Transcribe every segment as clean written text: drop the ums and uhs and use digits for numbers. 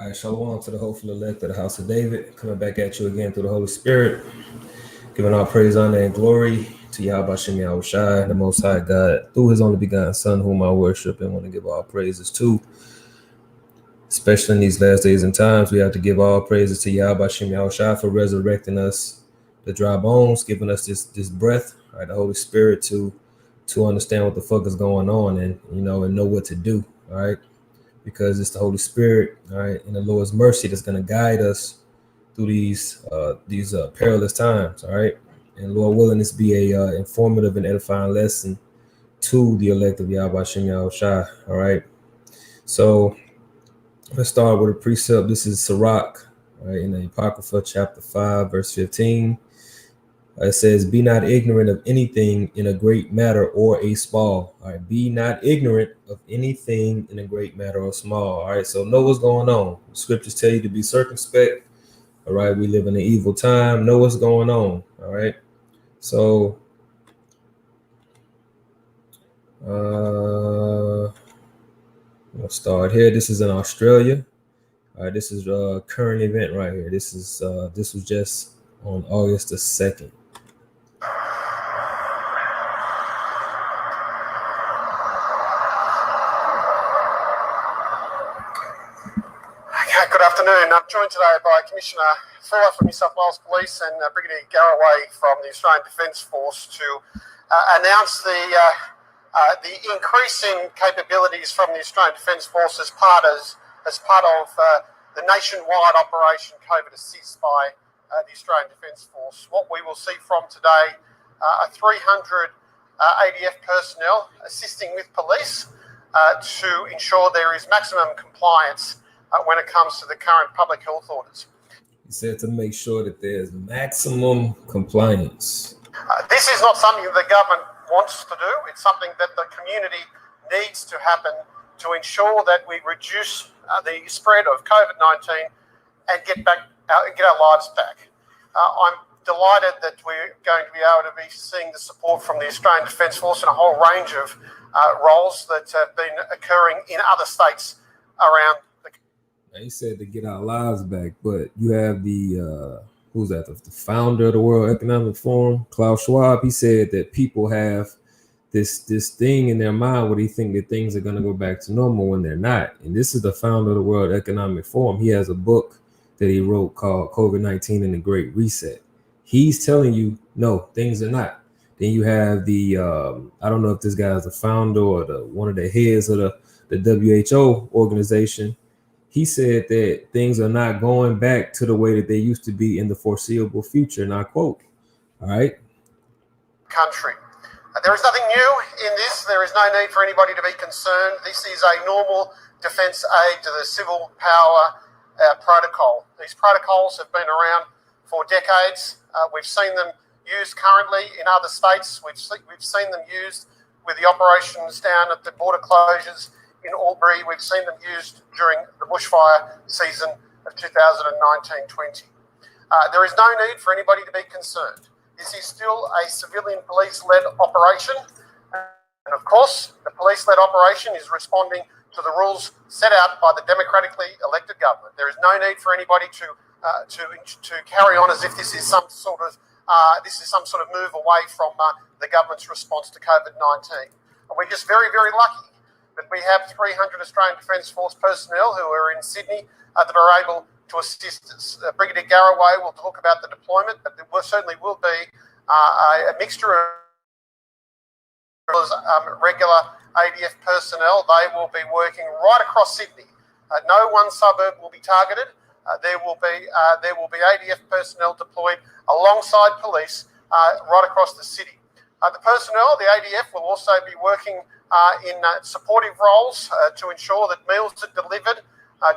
All right, shalom to the hopeful elect of the house of David, coming back at you again through the Holy Spirit, giving all praise, honor, and glory to YAHAWASHI, the Most High God, through His only begotten Son, whom I worship and want to give all praises to. Especially in these last days and times, we have to give all praises to YAHAWASHI for resurrecting us, the dry bones, giving us this breath, right, the Holy Spirit to understand what the fuck is going on and know what to do, all right. Because it's the Holy Spirit, all right, and the Lord's mercy that's going to guide us through these perilous times, all right. And Lord willing, this be a informative and edifying lesson to the elect of YAHAWASHI, all right. So let's start with a precept. This is Sirach, right, in the Apocrypha, chapter 5, verse 15. It says, "Be not ignorant of anything in a great matter or a small." All right, be not ignorant of anything in a great matter or small. All right, so know what's going on. The scriptures tell you to be circumspect. All right, we live in an evil time. Know what's going on. All right, so we'll start here. This is in Australia. All right, this is a current event right here. This was just on August the 2nd. Good afternoon. I'm joined today by Commissioner Fuller from New South Wales Police and Brigadier Garraway from the Australian Defence Force to announce the increasing capabilities from the Australian Defence Force as part of the nationwide Operation COVID Assist by the Australian Defence Force. What we will see from today are 300 ADF personnel assisting with police to ensure there is maximum compliance when it comes to the current public health orders. He said to make sure that there's maximum compliance. This is not something the government wants to do. It's something that the community needs to happen to ensure that we reduce the spread of COVID-19 and get our lives back. I'm delighted that we're going to be able to be seeing the support from the Australian Defence Force in a whole range of roles that have been occurring in other states around. He said to get our lives back, but you have the the founder of the World Economic Forum, Klaus Schwab. He said that people have this thing in their mind where they think that things are going to go back to normal when they're not. And this is the founder of the World Economic Forum. He has a book that he wrote called COVID-19 and the Great Reset. He's telling you, no, things are not. Then you have the I don't know if this guy is the founder or one of the heads of the WHO organization. He said that things are not going back to the way that they used to be in the foreseeable future, and I quote, all right? Country. There is nothing new in this. There is no need for anybody to be concerned. This is a normal defence aid to the civil power protocol. These protocols have been around for decades. We've seen them used currently in other states. We've seen them used with the operations down at the border closures in Albury. We've seen them used during the bushfire season of 2019-20. There is no need for anybody to be concerned. This is still a civilian police-led operation. And of course, the police-led operation is responding to the rules set out by the democratically elected government. There is no need for anybody to carry on as if this is some sort of move away from the government's response to COVID-19. And we're just very, very lucky that we have 300 Australian Defence Force personnel who are in Sydney that are able to assist us. Brigadier Garraway will talk about the deployment, but there certainly will be a mixture of regular ADF personnel. They will be working right across Sydney. No one suburb will be targeted. There will be ADF personnel deployed alongside police right across the city. The personnel, the ADF, will also be working in supportive roles to ensure that meals are delivered,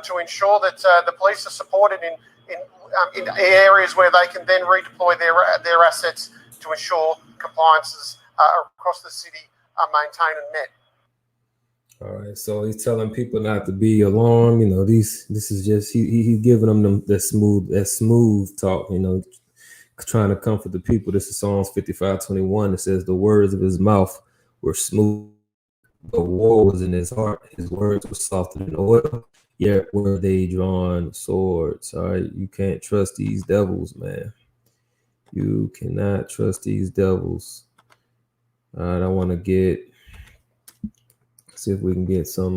to ensure that the police are supported in areas where they can then redeploy their assets to ensure compliances across the city are maintained and met. All right, so he's telling people not to be alarmed. This is just he's giving them that smooth talk. Trying to comfort the people. This is Psalms 55:21. It says, "The words of his mouth were smooth, but war was in his heart. His words were softer than oil, Yeah, were they drawn swords? All right, you can't trust these devils, man. You cannot trust these devils. All right, I want to see if we can get some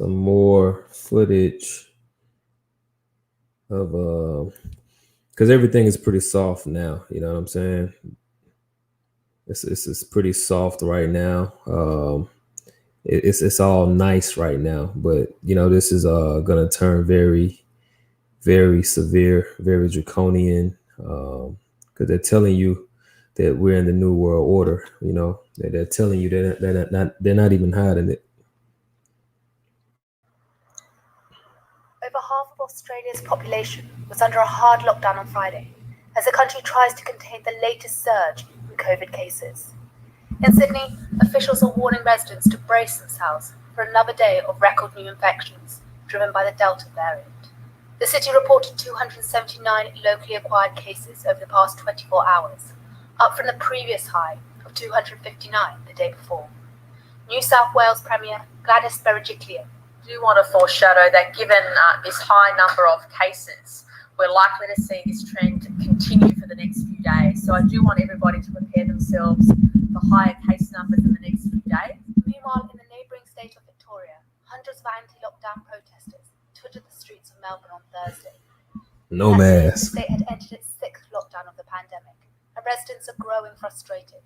more footage of because everything is pretty soft now. You know what I'm saying? It's pretty soft right now. It's all nice right now, but you know this is gonna turn very, very severe, very draconian, because they're telling you that we're in the new world order. You know, they're telling you they're not even hiding it. Over half of Australia's population was under a hard lockdown on Friday, as the country tries to contain the latest surge in COVID cases. In Sydney, officials are warning residents to brace themselves for another day of record new infections driven by the Delta variant. The city reported 279 locally acquired cases over the past 24 hours, up from the previous high of 259 the day before. New South Wales Premier Gladys Berejiklian do want to foreshadow that given this high number of cases, we're likely to see this trend continue for the next few days. So I do want everybody to prepare themselves for higher case numbers in the next few days. Meanwhile, in the neighbouring state of Victoria, hundreds of anti-lockdown protesters took to the streets of Melbourne on Thursday. No mask. The state had entered its sixth lockdown of the pandemic, and residents are growing frustrated.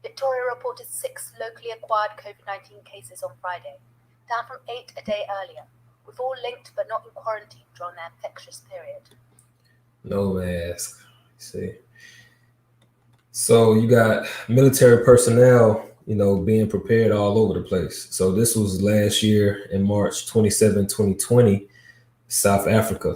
Victoria reported 6 locally acquired COVID-19 cases on Friday, down from 8 a day earlier, with all linked but not in quarantine during their infectious period. No mask. See. So you got military personnel, you know, being prepared all over the place. So this was last year in March 27, 2020, South Africa.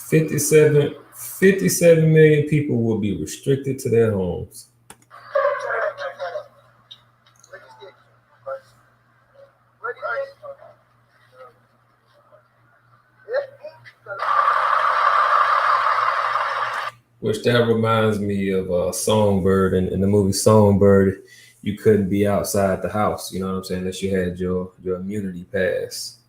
$57 million people will be restricted to their homes. Which that reminds me of Songbird. In the movie Songbird, you couldn't be outside the house, you know what I'm saying, unless you had your immunity pass.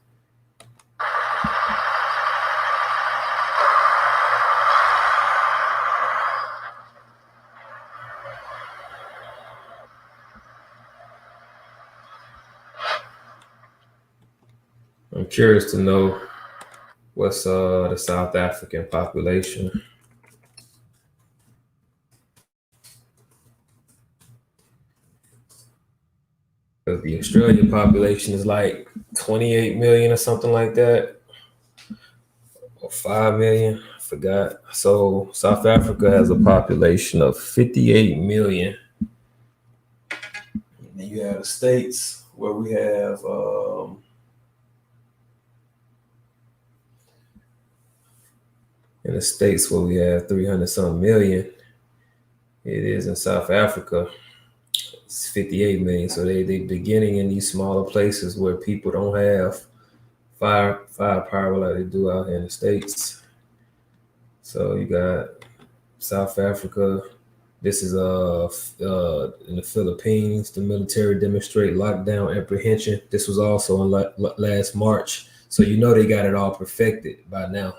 I'm curious to know what's the South African population. Because the Australian population is like 28 million or something like that, or 5 million, I forgot. So South Africa has a population of 58 million. And then you have the states where we have in the states where we have 300 some million. It is in South Africa, it's 58 million. So they beginning in these smaller places where people don't have firepower like they do out here in the States. So you got South Africa. This is in the Philippines. The military demonstrate lockdown apprehension. This was also in last March. So you know they got it all perfected by now.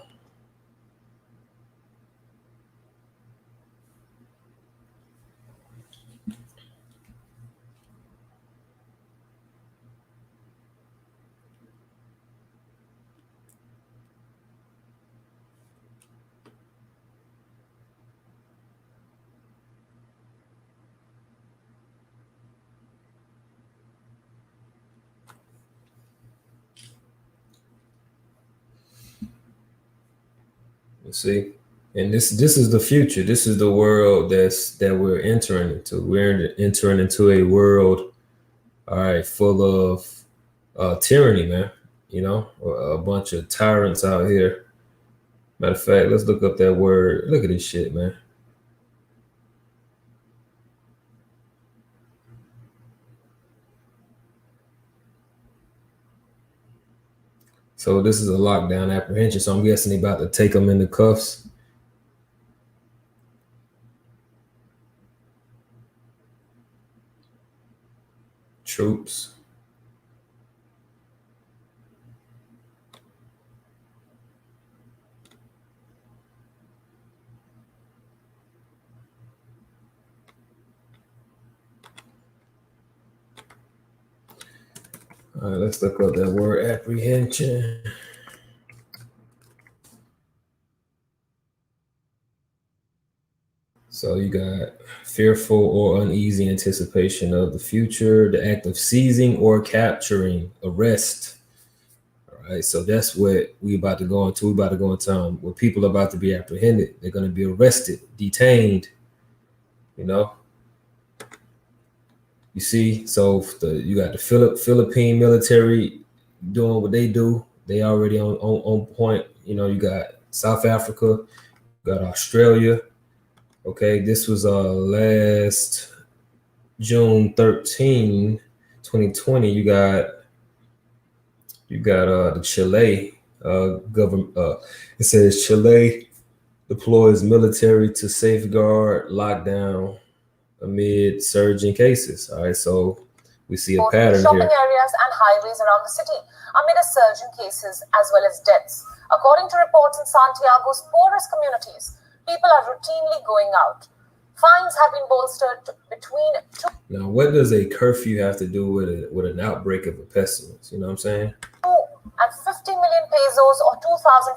See, and this is the future. This is the world that we're entering into. We're entering into a world, all right, full of tyranny, man. You know, a bunch of tyrants out here. Matter of fact, let's look up that word. Look at this shit, man. So this is a lockdown apprehension. So I'm guessing they about to take them into cuffs. Troops. All right, let's look up that word apprehension. So you got fearful or uneasy anticipation of the future, the act of seizing or capturing, arrest. All right, so that's what we about to go into. We about to go into where people are about to be apprehended. They're going to be arrested, detained, you know. You see, so you got the Philippine military doing what they do. They already on point. You know, you got South Africa, you got Australia. Okay, this was last June 13, 2020. You got the Chile government. It says Chile deploys military to safeguard lockdown amid surging cases. All right, so we see a pattern shopping here. areas and highways around the city amid a surge in cases as well as deaths. According to reports in Santiago's poorest communities, people are routinely going out. Fines have been bolstered to between 2 Now, what does a curfew have to do with an outbreak of a pestilence? You know what I'm saying? and 50 million pesos or $2,500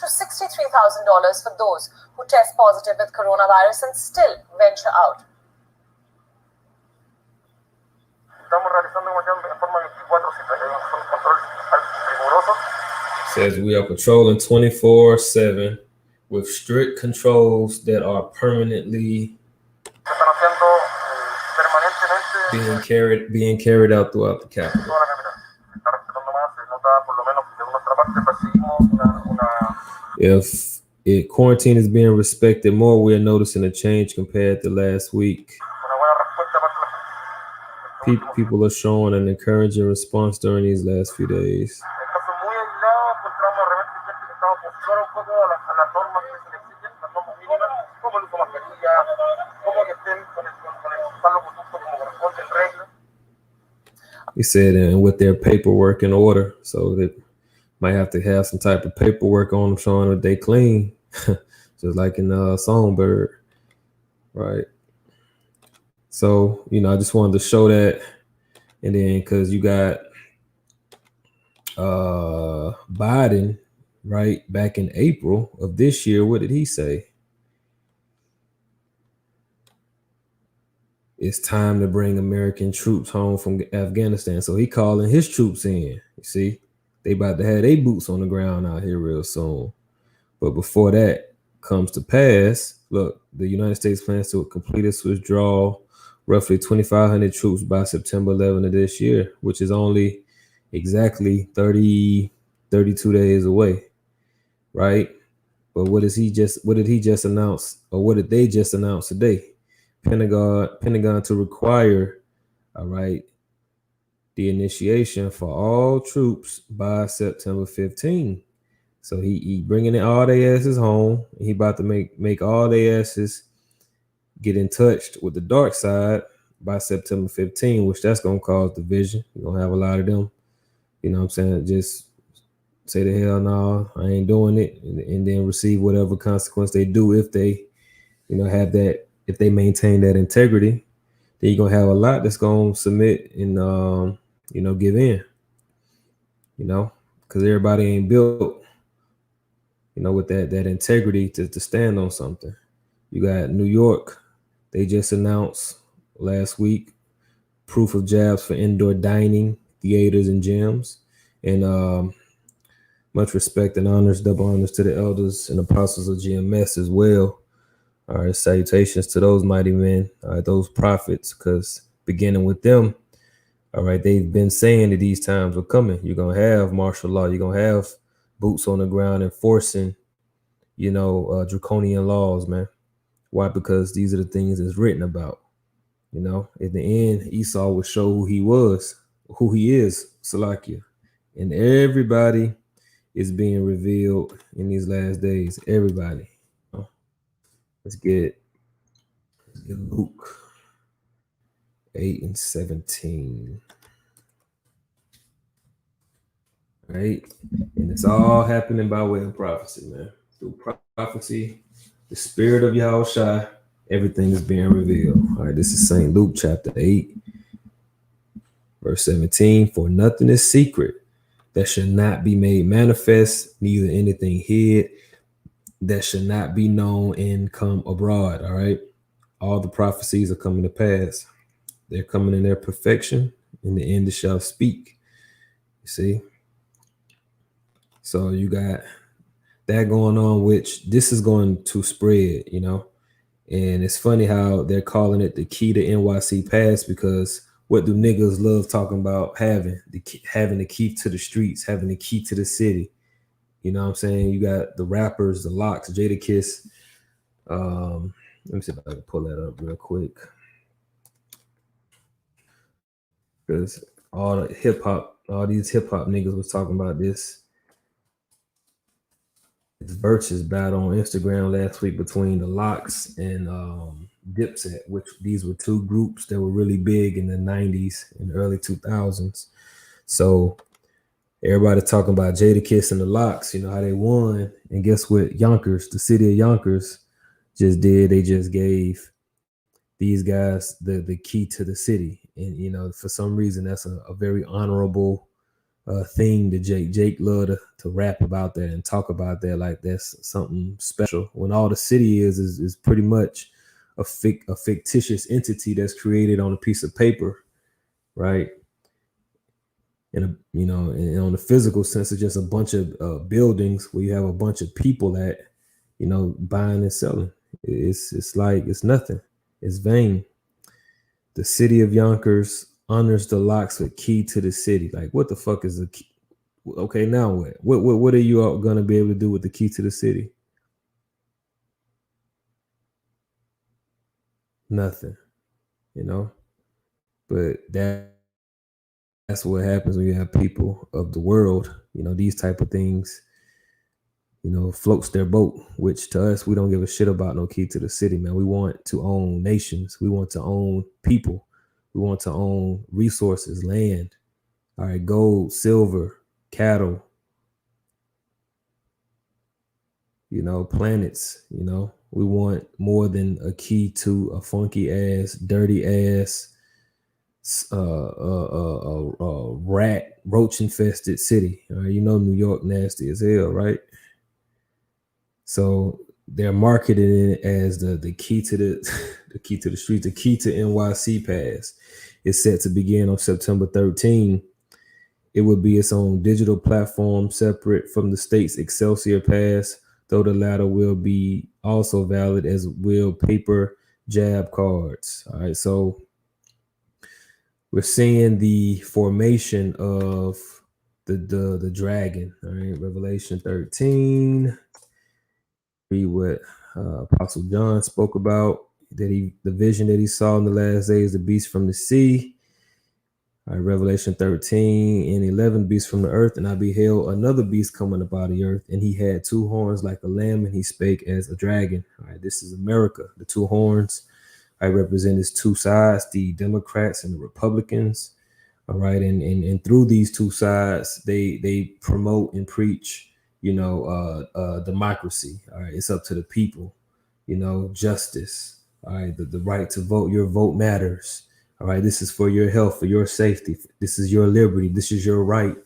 to $63,000 for those who test positive with coronavirus and still venture out. Says we are patrolling 24/7 with strict controls that are permanently being carried out throughout the capital. If quarantine is being respected more, we are noticing a change compared to last week. People are showing an encouraging response during these last few days. He said, and with their paperwork in order, so they might have to have some type of paperwork on them showing that they clean, just like in Songbird, right? So, you know, I just wanted to show that, and then because you got Biden, right, back in April of this year, what did he say? It's time to bring American troops home from Afghanistan. So he calling his troops in. You see, they about to have their boots on the ground out here real soon. But before that comes to pass, look, the United States plans to complete its withdrawal, roughly 2,500 troops by September 11 of this year, which is only exactly 32 days away, right? But what did he just announce, or what did they just announce today? Pentagon to require, all right, the initiation for all troops by September 15. So he bringing all their asses home. He about to make all their asses get in touch with the dark side by September 15, which that's gonna cause division. You're gonna have a lot of them, you know what I'm saying, just say the hell no, I ain't doing it, and then receive whatever consequence they do if they, you know, have that. If they maintain that integrity, then you're gonna have a lot that's gonna submit and you know, give in, you know, because everybody ain't built, you know, with that integrity to stand on something. You got New York, they just announced last week proof of jabs for indoor dining, theaters, and gyms. And much respect and honors, double honors to the elders and apostles of GMS as well. All right, salutations to those mighty men, all right, those prophets, because beginning with them, all right, they've been saying that these times are coming. You're going to have martial law. You're going to have boots on the ground enforcing, you know, draconian laws, man. Why? Because these are the things that's written about. You know, at the end, Esau would show who he was, who he is, Salakia. And everybody is being revealed in these last days. Everybody. Let's get Luke 8:17. Right? And it's all happening by way of prophecy, man. Through prophecy, the spirit of Yahawashi, everything is being revealed. All right, this is St. Luke chapter 8, verse 17. For nothing is secret that should not be made manifest, neither anything hid that should not be known and come abroad. All right. All the prophecies are coming to pass. They're coming in their perfection. In the end, it shall speak. You see? So you got that going on, which this is going to spread, you know. And it's funny how they're calling it the key to NYC Pass, because what do niggas love talking about having the key to the streets, having the key to the city? You know what I'm saying? You got the rappers, the Locks, Jadakiss. Let me see if I can pull that up real quick. Because all these hip hop niggas was talking about this. It's Versus battle on Instagram last week between the Locks and Dipset, which these were two groups that were really big in the 90s and early 2000s. So everybody talking about Jadakiss and the Locks, you know, how they won. And guess what Yonkers, the city of Yonkers, just did? They just gave these guys the key to the city. And, you know, for some reason, that's a very honorable thing to Jake. Jake loved to rap about that and talk about that like that's something special, when all the city is pretty much a fictitious entity that's created on a piece of paper, right? And you know, and on the physical sense, it's just a bunch of buildings where you have a bunch of people that, you know, buying and selling. It's like it's nothing. It's vain. The city of Yonkers honors the Locks with key to the city. Like, what the fuck is the key? Okay, now what? What are you all gonna be able to do with the key to the city? Nothing, you know. But that's what happens when you have people of the world. You know, these type of things, you know, floats their boat. Which to us, we don't give a shit about no key to the city, man. We want to own nations. We want to own people. We want to own resources, land, all right, gold, silver, cattle, you know, planets, you know. We want more than a key to a funky ass, dirty ass, rat, roach infested city. All right, you know, New York nasty as hell, right? So they're marketing it as the key to the key to the streets, the key to NYC Pass. It's set to begin on September 13. It will be its own digital platform, separate from the state's Excelsior Pass, though the latter will be also valid as will paper jab cards. All right, so we're seeing the formation of the dragon. All right, Revelation 13. Read what Apostle John spoke about, that the vision that he saw in the last days, the beast from the sea. All right, Revelation 13 and 11, beast from the earth. And I beheld another beast coming up out of the earth, and he had two horns like a lamb, and he spake as a dragon. All right, this is America. The two horns, I represent its two sides, the Democrats and the Republicans. All right, and through these two sides, they promote and preach, you know, democracy. All right, it's up to the people, you know, justice. All right, the right to vote. Your vote matters. All right, this is for your health, for your safety. This is your liberty. This is your right,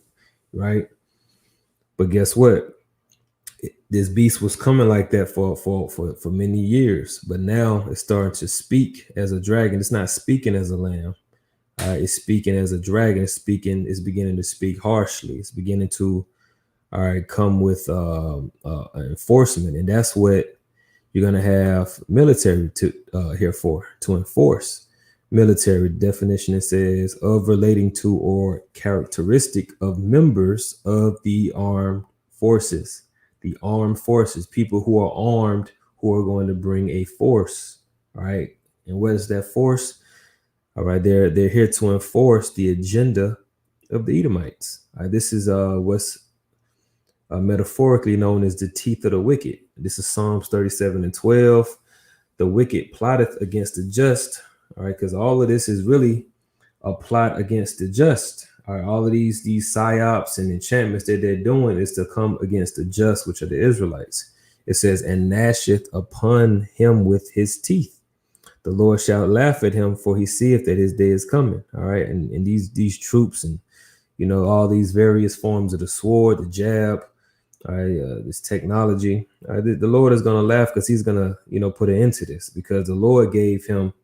right? But guess what? This beast was coming like that for many years, but now it's starting to speak as a dragon. It's not speaking as a lamb. It's speaking as a dragon. It's beginning to speak harshly. It's beginning to, all right, come with enforcement, and that's what you're gonna have military to here for, to enforce. Military definition, it says, of relating to or characteristic of members of the armed forces. The armed forces, people who are armed, who are going to bring a force. All right, and what is that force? All right, they're here to enforce the agenda of the Edomites. This is what's metaphorically known as the teeth of the wicked. This is Psalms 37:12. The wicked plotteth against the just. All right, because all of this is really a plot against the just. All right, all of these psyops and enchantments that they're doing is to come against the just, which are the Israelites. It says, and gnasheth upon him with his teeth. The Lord shall laugh at him, for he seeth that his day is coming. All right, and these troops and all these various forms of the sword, the jab, all right, this technology. The Lord is going to laugh because he's going to put an end to this, because the Lord gave him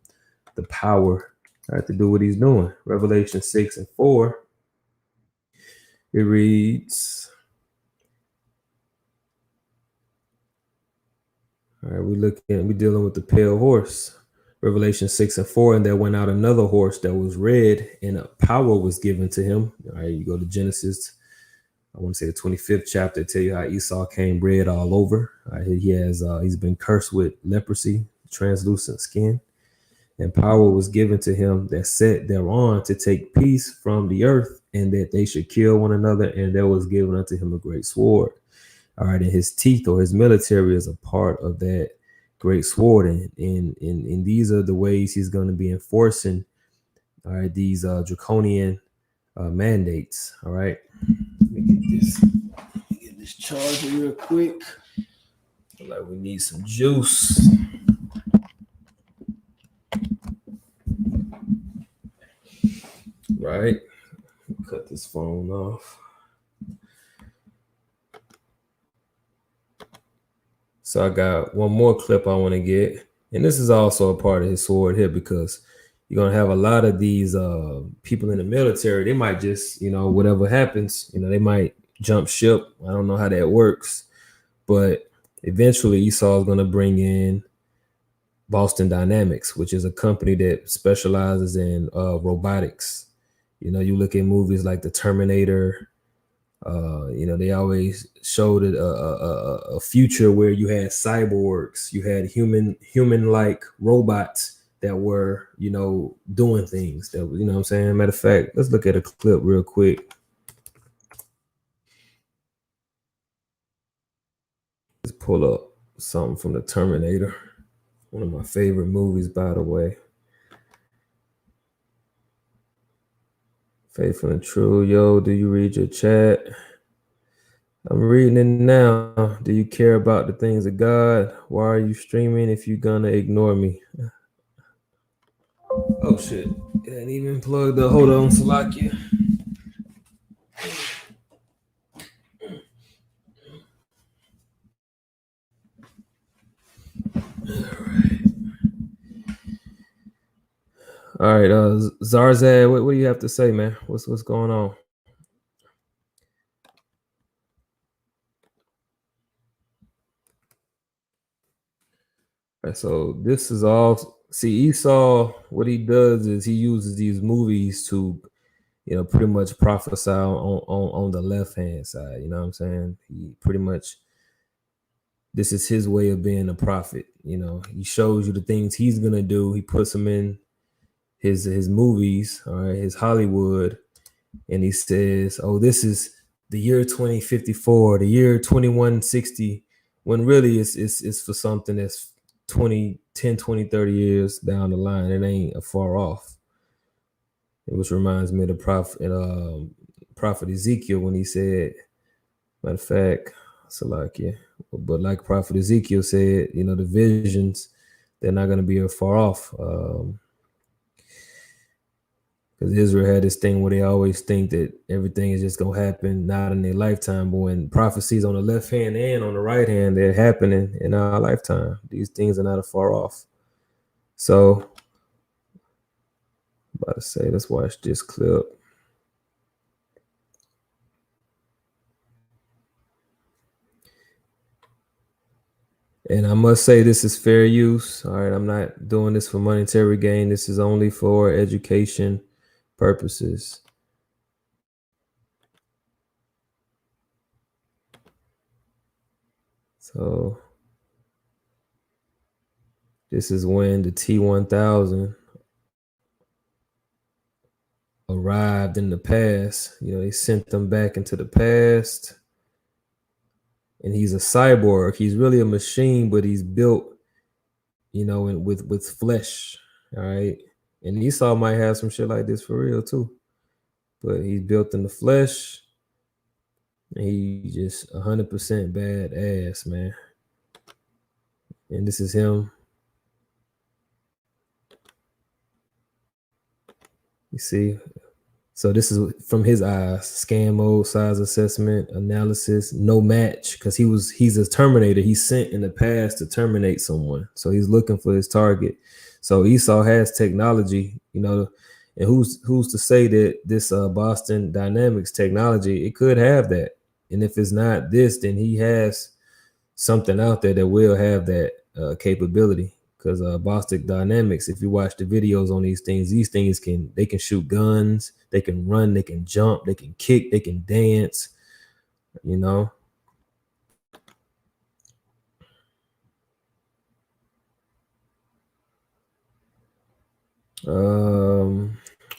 the power, all right, to do what he's doing. Revelation 6:4. It reads, all right, we're dealing with the pale horse. Revelation 6:4, and there went out another horse that was red, and a power was given to him. All right, you go to Genesis, I want to say the 25th chapter, tell you how Esau came red all over. He's been cursed with leprosy, translucent skin, and power was given to him that sat thereon to take peace from the earth, and that they should kill one another. And there was given unto him a great sword. All right, and his teeth, or his military, is a part of that great sword, and these are the ways he's going to be enforcing, all right, these draconian mandates. All right, let me get this charger real quick. Like, we need some juice. Right, cut this phone off. So I got one more clip I want to get. And this is also a part of his sword here, because you're going to have a lot of these people in the military. They might just, whatever happens, they might jump ship. I don't know how that works. But eventually Esau is going to bring in Boston Dynamics, which is a company that specializes in robotics. You look at movies like The Terminator. They always showed a future where you had cyborgs, you had human-like robots that were, doing things that, what I'm saying? Matter of fact, let's look at a clip real quick. Let's pull up something from The Terminator. One of my favorite movies, by the way. Faithful and true. Yo, do you read your chat? I'm reading it now. Do you care about the things of God? Why are you streaming if you're gonna ignore me? Oh shit. It ain't even plugged up. Hold on, Salakia. All right, Zarzad, what do you have to say, man? What's going on? All right, so this is all. See, Esau, what he does is he uses these movies to, pretty much prophesy on the left hand side. You know what I'm saying? He pretty much, this is his way of being a prophet. He shows you the things he's gonna do. He puts them in his movies, all right, his Hollywood, and he says, oh, this is the year 2054, the year 2160, when really it's for something that's 10, 20, 30 years down the line. It ain't far off. Which reminds me of the prophet Ezekiel, when he said, matter of fact, Salakia, but like Prophet Ezekiel said, the visions, they're not going to be far off. Because Israel had this thing where they always think that everything is just going to happen, not in their lifetime, but when prophecies on the left hand and on the right hand, they're happening in our lifetime. These things are not far off. So, about to say, let's watch this clip. And I must say, this is fair use. All right, I'm not doing this for monetary gain. This is only for education purposes. So this is when the T1000 arrived in the past. You know, they sent them back into the past. And he's a cyborg. He's really a machine, but he's built, you know, with flesh. All right. And Esau might have some shit like this for real too. But he's built in the flesh. And he just 100% badass, man. And this is him. You see? So this is from his eyes: scan mode, size assessment, analysis, no match, because he's a terminator. He's sent in the past to terminate someone. So he's looking for his target. So Esau has technology, you know, and who's to say that this Boston Dynamics technology, it could have that. And if it's not this, then he has something out there that will have that capability. Because Boston Dynamics, if you watch the videos on these things can shoot guns, they can run, they can jump, they can kick, they can dance, you know.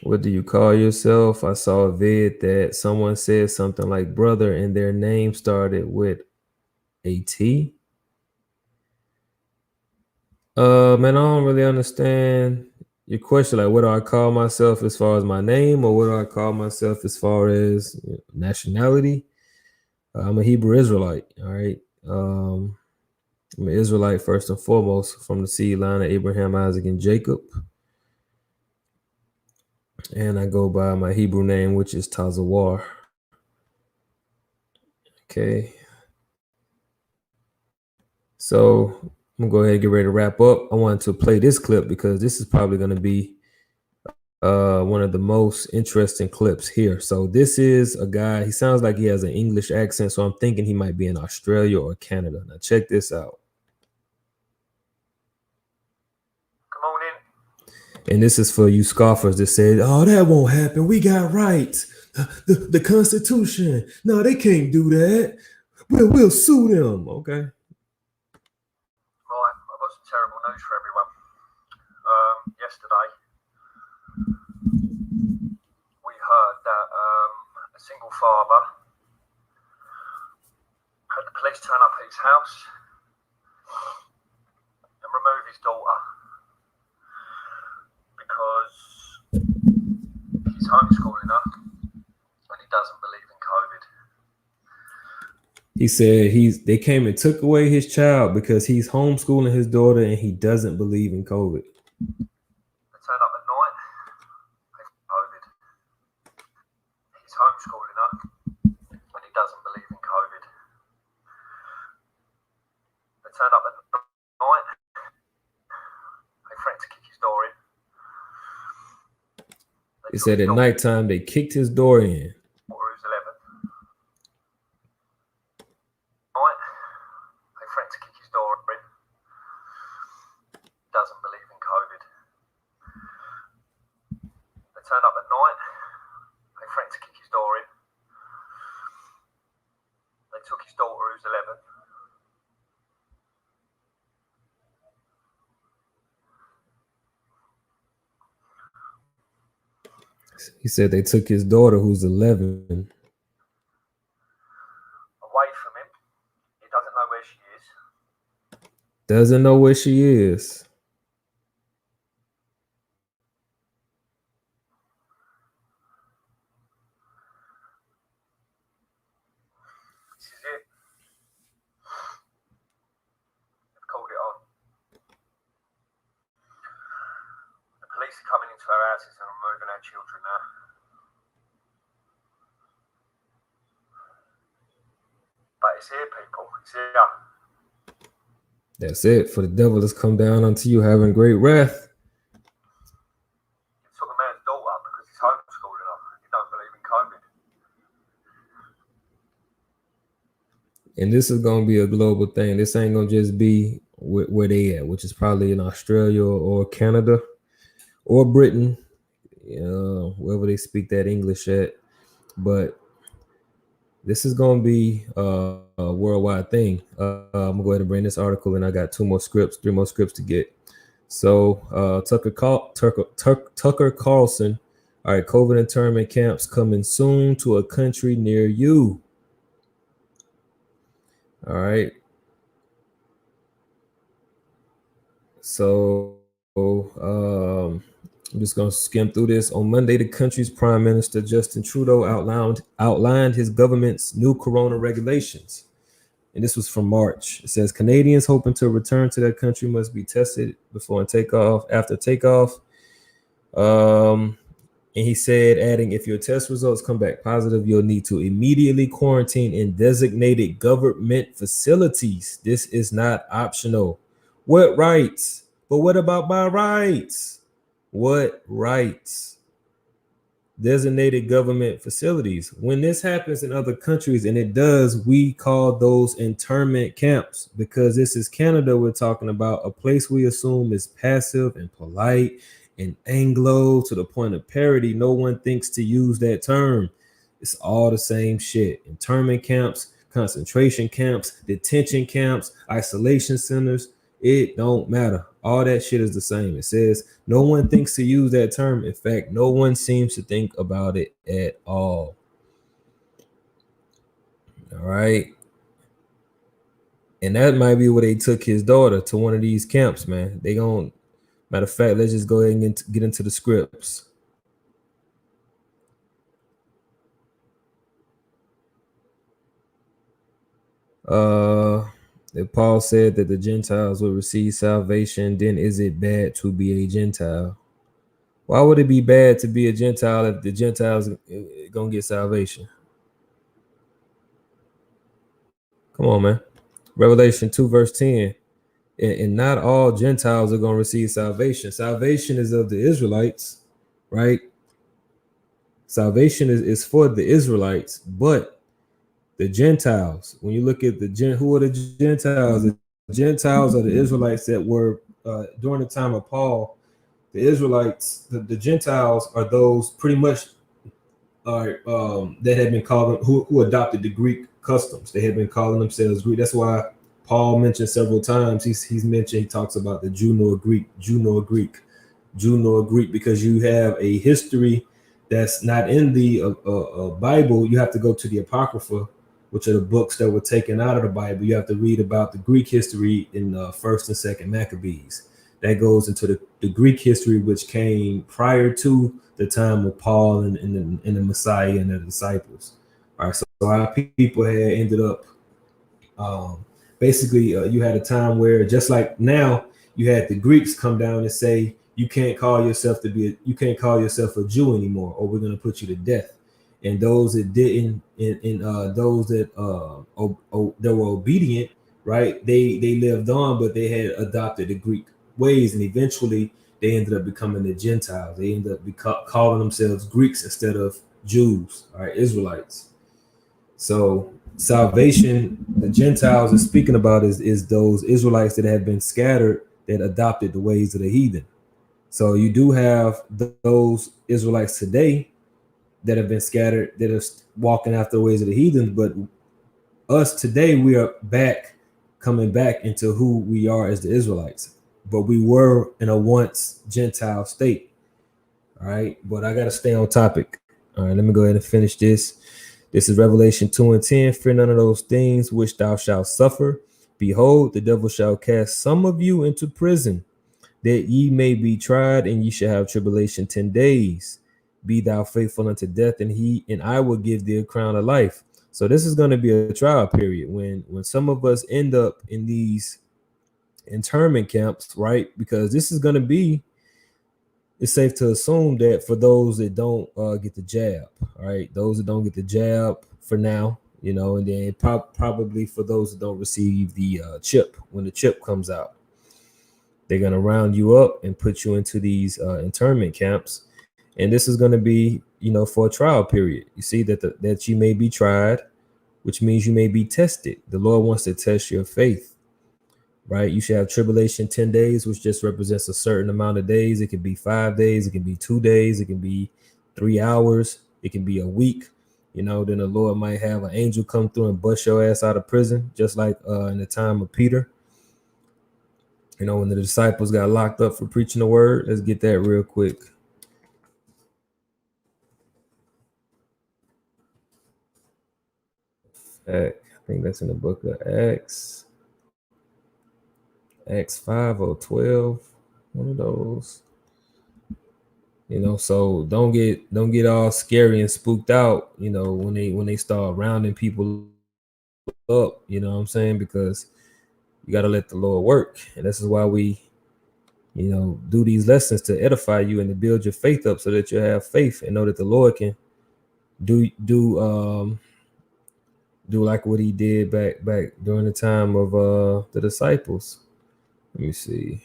What do you call yourself? I saw a vid that someone said something like brother and their name started with a T. Man, I don't really understand your question. Like, what do I call myself as far as my name, or what do I call myself as far as nationality? I'm a Hebrew Israelite. All right. I'm an Israelite first and foremost, from the seed line of Abraham, Isaac, and Jacob. And I go by my Hebrew name, which is Tazawar. Okay. So I'm gonna go ahead and get ready to wrap up. I wanted to play this clip because this is probably going to be one of the most interesting clips here. So this is a guy, he sounds like he has an English accent, so I'm thinking he might be in Australia or Canada. Now check this out. Good morning. And this is for you scoffers that said, oh, that won't happen. We got rights. The Constitution. No, they can't do that. We'll sue them. Okay. Right, I've got some terrible news for everyone. Yesterday, we heard that a single father had the police turn up at his house and remove his daughter because he's homeschooling her and he doesn't believe in COVID. He said they came and took away his child because he's homeschooling his daughter and he doesn't believe in COVID. They turn up at night, they've COVID. He's homeschooling her and he doesn't believe in COVID. They turn up at night, they threaten to kick his door in. He said at nighttime they kicked his door in. Who's 11. They threaten to kick his door in. Doesn't believe in COVID. They turn up at night. They threaten to kick his door in. They took his daughter, who's 11. He said they took his daughter, who's 11. Away from him. He doesn't know where she is. Doesn't know where she is. This is it. They've called it on. The police are coming into our houses and removing our children now. But it's here, people. It's here. That's it. For the devil has come down unto you, having great wrath. You took a man's daughter because he's homeschooling her. You don't believe in COVID. And this is going to be a global thing. This ain't going to just be where they at, which is probably in Australia or Canada or Britain, wherever they speak that English at. But this is going to be a worldwide thing. I'm going to go ahead and bring this article, and I got three more scripts to get. So Tucker Carlson All right, COVID internment camps coming soon to a country near you. All right. So I'm just going to skim through this. On Monday, the country's Prime Minister Justin Trudeau outlined his government's new corona regulations. And this was from March. It says Canadians hoping to return to their country must be tested before takeoff, after takeoff. And he said, adding, if your test results come back positive, you'll need to immediately quarantine in designated government facilities. This is not optional. What rights? But what about my rights? What rights? Designated government facilities. When this happens in other countries, and it does, we call those internment camps, because this is Canada we're talking about, a place we assume is passive and polite and Anglo to the point of parody. No one thinks to use that term. It's all the same shit. Internment camps, concentration camps, detention camps, isolation centers. It don't matter. All that shit is the same. It says no one thinks to use that term. In fact, no one seems to think about it at all. All right. And that might be where they took his daughter, to one of these camps, man. They gon', matter of fact, let's just go ahead and get into the scripts. Paul said that the Gentiles will receive salvation. Then is it bad to be a Gentile? Why would it be bad to be a Gentile if the Gentiles gonna get salvation? Come on, man. Revelation 2 verse 10. And not all Gentiles are gonna receive salvation. Salvation is of the Israelites, right? Salvation is for the Israelites, but the Gentiles, when you look at who are the Gentiles? The Gentiles are the Israelites that were during the time of Paul. The Israelites, the Gentiles are those pretty much that had been called, who adopted the Greek customs. They had been calling themselves Greek. That's why Paul mentioned several times. He talks about the Jew nor Greek, because you have a history that's not in the Bible. You have to go to the Apocrypha, which are the books that were taken out of the Bible. You have to read about the Greek history in 1st and 2nd Maccabees. That goes into the Greek history, which came prior to the time of Paul and the Messiah and the disciples. All right, so our people had ended up, basically, you had a time where, just like now, you had the Greeks come down and say, you can't call yourself a Jew anymore, or we're going to put you to death. And those that didn't, those that were obedient, right? They lived on, but they had adopted the Greek ways, and eventually they ended up becoming the Gentiles. They ended up calling themselves Greeks instead of Jews, all right, Israelites. So salvation, the Gentiles are speaking about is those Israelites that have been scattered, that adopted the ways of the heathen. So you do have those Israelites today that have been scattered, that are walking after the ways of the heathens. But us today, we are coming back into who we are as the Israelites. But we were in a once Gentile state. All right. But I got to stay on topic. All right. Let me go ahead and finish this. This is Revelation 2 and 10. Fear none of those things which thou shalt suffer. Behold, the devil shall cast some of you into prison, that ye may be tried, and ye shall have tribulation 10 days. Be thou faithful unto death, and I will give thee a crown of life. So this is going to be a trial period when some of us end up in these internment camps, right? Because this is going to be, it's safe to assume that for those that don't get the jab, all right, those that don't get the jab for now, you know, and then probably for those that don't receive the chip, when the chip comes out, they're going to round you up and put you into these internment camps. And this is going to be, you know, for a trial period. You see that you may be tried, which means you may be tested. The Lord wants to test your faith, right? You should have tribulation 10 days, which just represents a certain amount of days. It can be 5 days. It can be 2 days. It can be 3 hours. It can be a week. You know, then the Lord might have an angel come through and bust your ass out of prison, just like in the time of Peter. You know, when the disciples got locked up for preaching the word. Let's get that real quick. I think that's in the book of Acts. Acts 5 or 12. One of those. You know, so don't get all scary and spooked out, you know, when they start rounding people up, you know what I'm saying? Because you got to let the Lord work. And this is why we, you know, do these lessons to edify you and to build your faith up so that you have faith and know that the Lord can do like what he did back during the time of the disciples. Let me see.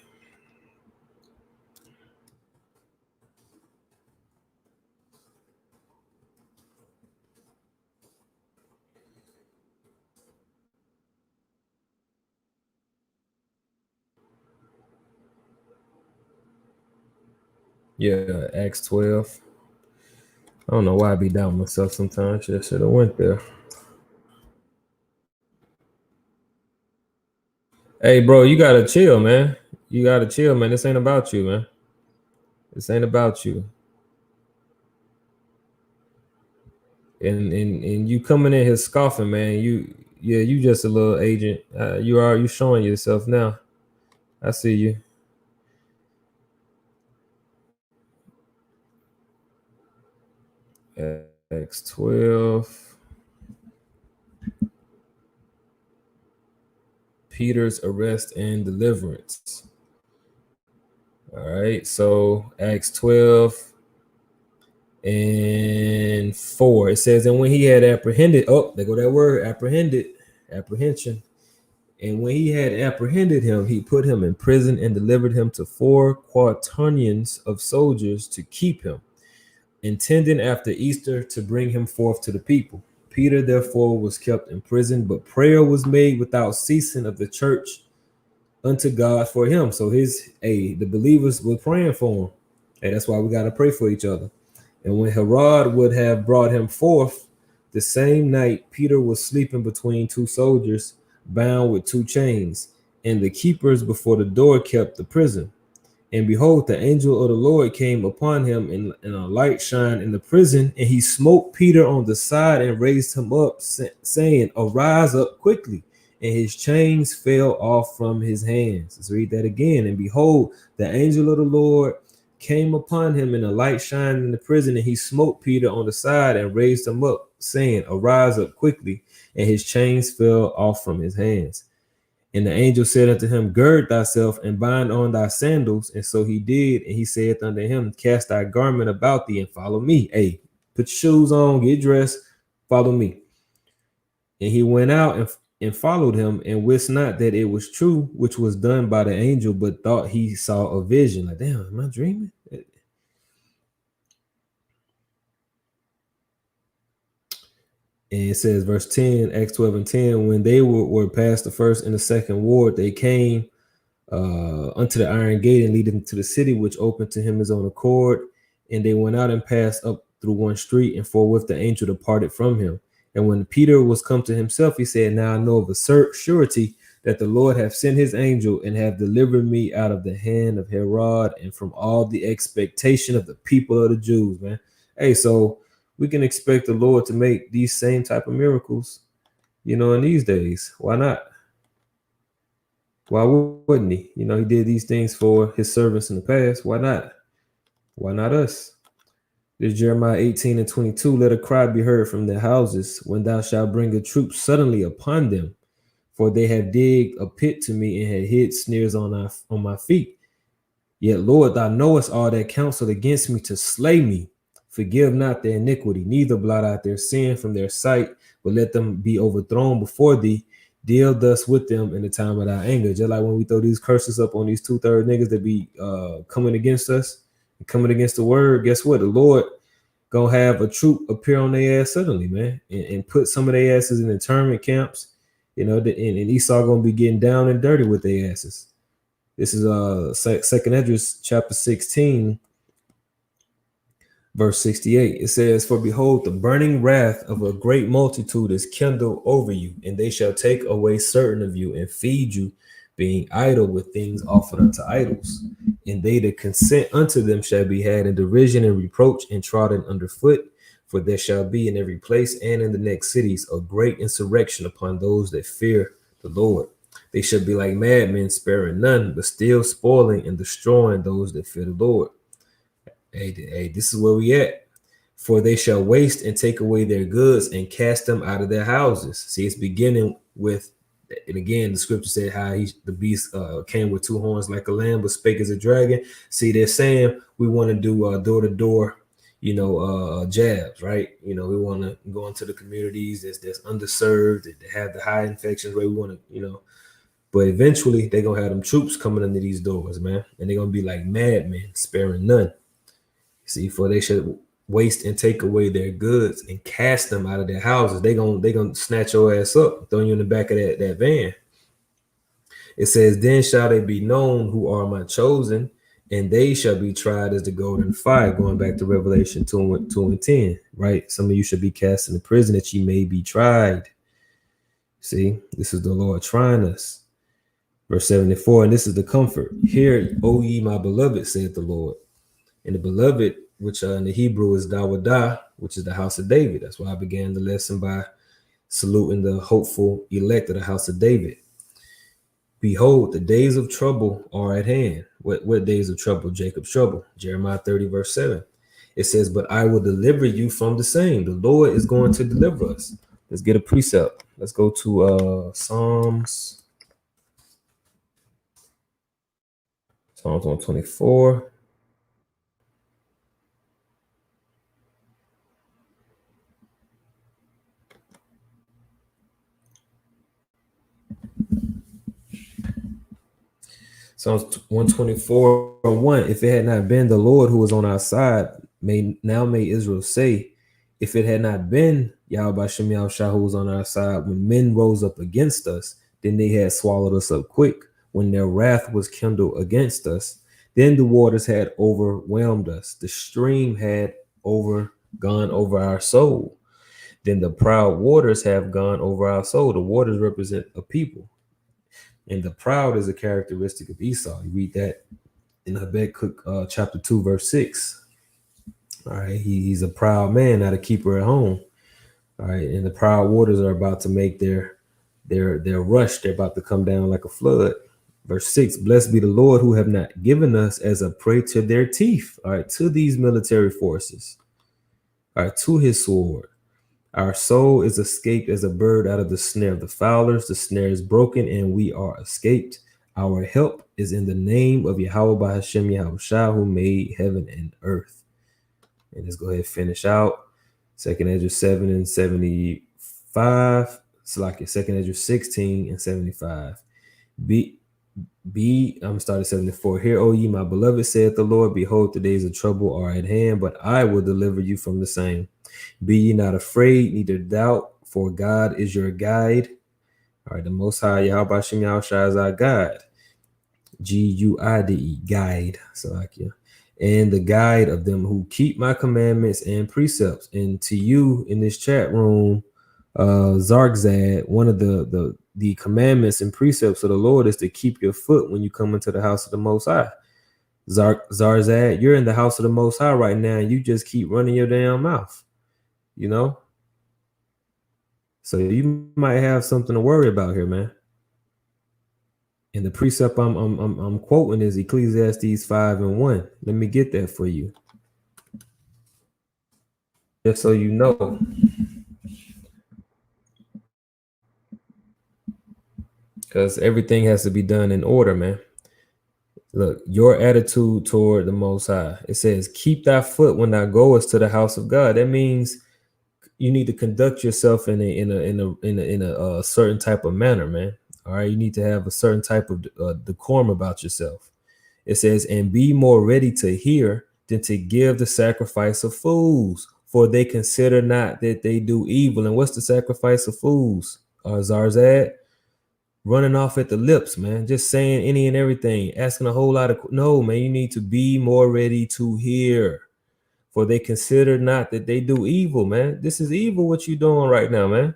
Yeah, Acts 12. I don't know why I be down myself sometimes. I should have went there. Hey, bro, you gotta chill, man. You gotta chill, man. This ain't about you, man. This ain't about you. And you coming in here scoffing, man. You just a little agent. You showing yourself now. I see you. Acts 12. Peter's arrest and deliverance. All right, so Acts 12 and 4. It says, and when he had apprehended, oh, there go that word, apprehended, apprehension. And when he had apprehended him, he put him in prison and delivered him to 4 quaternions of soldiers to keep him, intending after Easter to bring him forth to the people. Peter therefore was kept in prison, but prayer was made without ceasing of the church unto God for him. So the believers were praying for him. And that's why we got to pray for each other. And when Herod would have brought him forth, the same night Peter was sleeping between 2 soldiers, bound with 2 chains, and the keepers before the door kept the prison. And behold, the angel of the Lord came upon him, and a light shined in the prison, and he smote Peter on the side and raised him up, saying, arise up quickly. And his chains fell off from his hands. Let's read that again. And behold, the angel of the Lord came upon him, and a light shined in the prison, and he smote Peter on the side and raised him up, saying, arise up quickly. And his chains fell off from his hands. And the angel said unto him, gird thyself and bind on thy sandals. And so he did. And he said unto him, cast thy garment about thee and follow me. Hey, put your shoes on, get dressed, follow me. And he went out and followed him, and wist not that it was true, which was done by the angel, but thought he saw a vision. Like, damn, am I dreaming? And it says, verse 10, Acts 12 and 10, when they were past the first and the second ward, they came unto the iron gate and leading to the city, which opened to him his own accord. And they went out and passed up through one street, and forthwith the angel departed from him. And when Peter was come to himself, he said, now I know of a surety that the Lord hath sent his angel and have delivered me out of the hand of Herod and from all the expectation of the people of the Jews, man. Hey, so we can expect the Lord to make these same type of miracles, you know, in these days. Why not? Why wouldn't he? You know, he did these things for his servants in the past. Why not? Why not us? There's Jeremiah 18 and 22. Let a cry be heard from their houses when thou shalt bring a troop suddenly upon them. For they have digged a pit to me and had hid snares on my feet. Yet, Lord, thou knowest all that counsel against me to slay me. Forgive not their iniquity, neither blot out their sin from their sight, but let them be overthrown before thee. Deal thus with them in the time of thy anger. Just like when we throw these curses up on these 2/3 niggas that be coming against us, coming against the word, guess what? The Lord gonna have a troop appear on their ass suddenly, man, and put some of their asses in internment camps, you know, and Esau gonna be getting down and dirty with their asses. This is 2nd Esdras chapter 16, verse 68. It says, for behold, the burning wrath of a great multitude is kindled over you, and they shall take away certain of you and feed you, being idle with things offered unto idols. And they that consent unto them shall be had in derision and reproach and trodden underfoot. For there shall be in every place and in the next cities a great insurrection upon those that fear the Lord. They shall be like madmen, sparing none, but still spoiling and destroying those that fear the Lord. Hey, this is where we at. For they shall waste and take away their goods and cast them out of their houses. See, it's beginning with, and again, the scripture said how the beast came with 2 horns like a lamb, but spake as a dragon. See, they're saying we want to do door-to-door, jabs, right? We want to go into the communities that's underserved, that have the high infection rate. We want to, but eventually they're going to have them troops coming under these doors, man. And they're going to be like madmen, sparing none. See, for they should waste and take away their goods and cast them out of their houses. They gonna snatch your ass up, throw you in the back of that van. It says, then shall they be known who are my chosen, and they shall be tried as the golden fire. Going back to Revelation 2 and 10, right? Some of you should be cast into prison that ye may be tried. See, this is the Lord trying us. Verse 74, and this is the comfort. Hear, O ye my beloved, saith the Lord. And the beloved, which in the Hebrew is Dawadah, which is the house of David. That's why I began the lesson by saluting the hopeful elect of the house of David. Behold, the days of trouble are at hand. What days of trouble? Jacob's trouble. Jeremiah 30, verse 7. It says, but I will deliver you from the same. The Lord is going to deliver us. Let's get a precept. Let's go to Psalms 124. Psalms 124:1. If it had not been the Lord who was on our side, may Israel say, if it had not been YAHAWASHI who was on our side, when men rose up against us, then they had swallowed us up quick. When their wrath was kindled against us, then the waters had overwhelmed us. The stream had gone over our soul. Then the proud waters have gone over our soul. The waters represent a people. And the proud is a characteristic of Esau. You read that in Habakkuk chapter 2, verse 6. All right, he's a proud man, not a keeper at home. All right, and the proud waters are about to make their rush. They're about to come down like a flood. Verse 6, blessed be the Lord who have not given us as a prey to their teeth. All right, to these military forces. All right, to his sword. Our soul is escaped as a bird out of the snare of the fowlers. The snare is broken and we are escaped. Our help is in the name of Yahawah Bahashem Yahawashi, who made heaven and earth. And let's go ahead and finish out. 2nd Ezra 7 and 75. Slack it. 2nd Ezra 16 and 75. I'm starting 74. Hear, O ye my beloved, saith the Lord, behold, the days of trouble are at hand, but I will deliver you from the same. Be ye not afraid, neither doubt, for God is your guide. All right, the Most High, Yahweh Shem Yahushua is our guide. Guide, guide. And the guide of them who keep my commandments and precepts. And to you in this chat room, Zargzad, one of the commandments and precepts of the Lord is to keep your foot when you come into the house of the Most High. Zarzad, you're in the house of the Most High right now, and you just keep running your damn mouth. So you might have something to worry about here, man. And the precept I'm quoting is Ecclesiastes 5:1. Let me get that for you, just so you know. Because everything has to be done in order, man. Look, your attitude toward the Most High. It says, keep thy foot when thou goest to the house of God. That means you need to conduct yourself in a certain type of manner, man. All right, you need to have a certain type of decorum about yourself. It says, and be more ready to hear than to give the sacrifice of fools, for they consider not that they do evil. And what's the sacrifice of fools? Zarzad? Running off at the lips, man, just saying any and everything, asking a whole lot of no, man. You need to be more ready to hear, for they consider not that they do evil, man. This is evil what you're doing right now, man.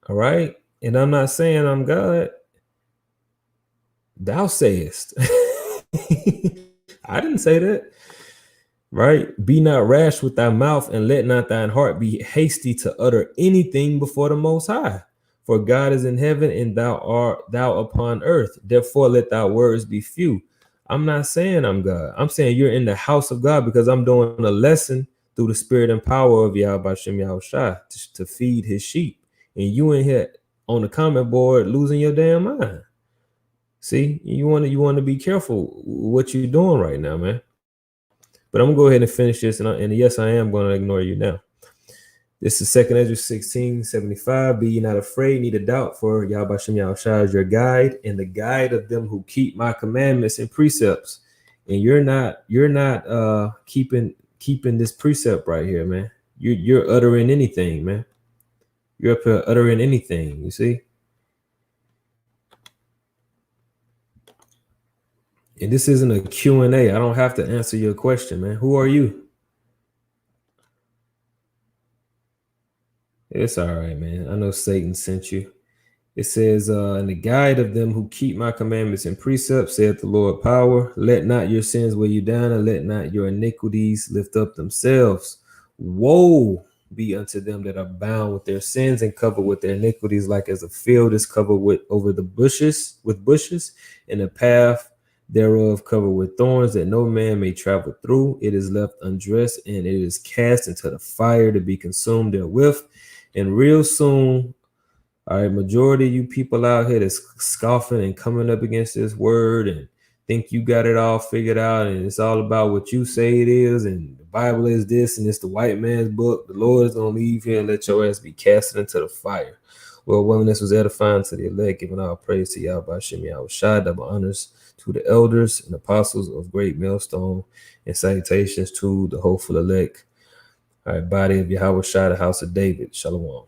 All right, and I'm not saying I'm God. Thou sayest. I didn't say that. right? Be not rash with thy mouth, and let not thine heart be hasty to utter anything before the Most High. For God is in heaven, and thou upon earth. Therefore, let thy words be few. I'm not saying I'm God. I'm saying you're in the house of God, because I'm doing a lesson through the spirit and power of YAHAWASHI to feed his sheep. And you in here on the comment board losing your damn mind. See, you want to be careful what you're doing right now, man. But I'm gonna go ahead and finish this, and yes, I am going to ignore you now. This is 2 Ezra 16:75. Be ye not afraid, neither doubt, for Yahweh Yahawashi is your guide, and the guide of them who keep my commandments and precepts. And you're not keeping this precept right here, man. You're uttering anything, man. You're up here uttering anything, you see. And this isn't a Q&A. I don't have to answer your question, man. Who are you? It's all right, man. I know Satan sent you. It says, and the guide of them who keep my commandments and precepts, saith the Lord power. Let not your sins weigh you down, and let not your iniquities lift up themselves. Woe be unto them that are bound with their sins and covered with their iniquities, like as a field is covered with bushes, and a path thereof covered with thorns, that no man may travel through. It is left undressed, and it is cast into the fire to be consumed therewith. And real soon, all right, majority of you people out here that's scoffing and coming up against this word and think you got it all figured out, and it's all about what you say it is, and the Bible is this, and it's the white man's book. The Lord is going to leave here and let your ass be casted into the fire. Well, this was edifying to the elect, giving all praise to Yahweh Yahawashi, double honors to the elders and apostles of Great Millstone, and salutations to the hopeful elect. All right, body of Yahawashi, the house of David. Shalom.